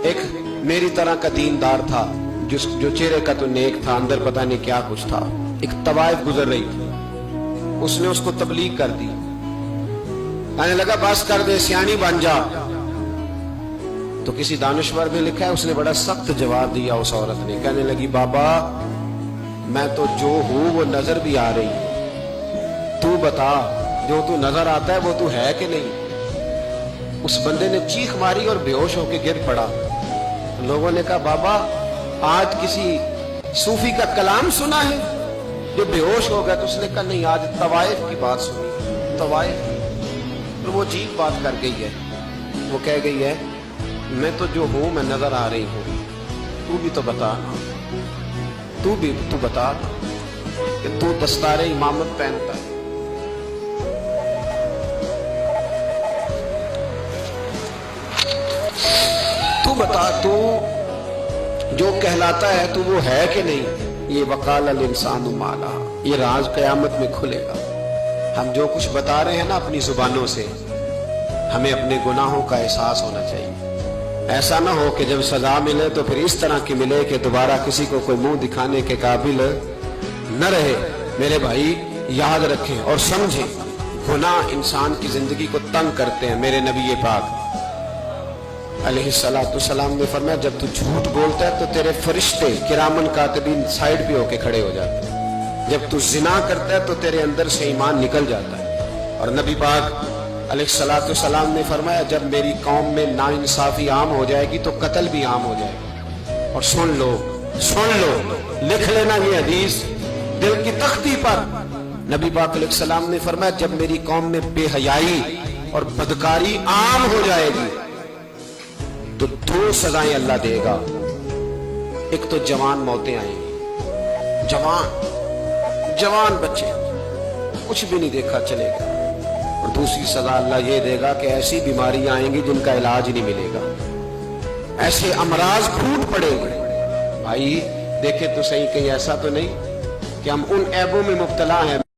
ایک میری طرح کا دیندار تھا جو چہرے کا تو نیک تھا، اندر پتہ نہیں کیا کچھ تھا. ایک طوائف گزر رہی تھی، اس نے اس کو تبلیغ کر دی. کہنے لگا بس کر دے، سیانی بن جا. تو کسی دانشور نے لکھا ہے اس نے بڑا سخت جواب دیا. اس عورت نے کہنے لگی بابا میں تو جو ہوں وہ نظر بھی آ رہی ہے، تو بتا جو تو نظر آتا ہے وہ تو ہے کہ نہیں. اس بندے نے چیخ ماری اور بے ہوش ہو کے گر پڑا. لوگوں نے کہا بابا آج کسی صوفی کا کلام سنا ہے جو بے ہوش ہو گیا. تو اس نے کہا نہیں، آج طوائف کی بات سنی. طوائف تو وہ عجیب بات کر گئی ہے. وہ کہہ گئی ہے میں تو جو ہوں میں نظر آ رہی ہوں، تو بھی تو بتا نا، تو بتا کہ تو دستار امامت پہنتا ہے. تو بتا تو جو کہلاتا ہے تو وہ ہے کہ نہیں. یہ وقال الانسان ما لہا، یہ راز قیامت میں کھلے گا. ہم جو کچھ بتا رہے ہیں نا اپنی زبانوں سے، ہمیں اپنے گناہوں کا احساس ہونا چاہیے. ایسا نہ ہو کہ جب سزا ملے تو پھر اس طرح کی ملے کہ دوبارہ کسی کو کوئی منہ دکھانے کے قابل نہ رہے. میرے بھائی یاد رکھیں اور سمجھیں، گناہ انسان کی زندگی کو تنگ کرتے ہیں. میرے نبی پاک علیہ السلام نے فرمایا جب تو جھوٹ بولتا ہے تو تیرے فرشتے کرامن کاتبین سائیڈ پہ ہو کے کھڑے ہو جاتے ہیں. جب تو زنا کرتا ہے تو تیرے اندر سے ایمان نکل جاتا ہے. اور نبی پاک علیہ السلام نے فرمایا جب میری قوم میں ناانصافی عام ہو جائے گی تو قتل بھی عام ہو جائے گا. اور سن لو لکھ لینا یہ حدیث دل کی تختی پر. نبی پاک علیہ السلام نے فرمایا جب میری قوم میں بے حیائی اور بدکاری عام ہو جائے گی تو دو سزائیں اللہ دے گا. ایک تو جوان موتیں آئیں گی، جوان بچے کچھ بھی نہیں دیکھا چلے گا. اور دوسری سزا اللہ یہ دے گا کہ ایسی بیماریاں آئیں گی جن کا علاج نہیں ملے گا، ایسے امراض پھوٹ پڑے گے. بھائی دیکھیں تو صحیح، کہیں ایسا تو نہیں کہ ہم ان عیبوں میں مبتلا ہیں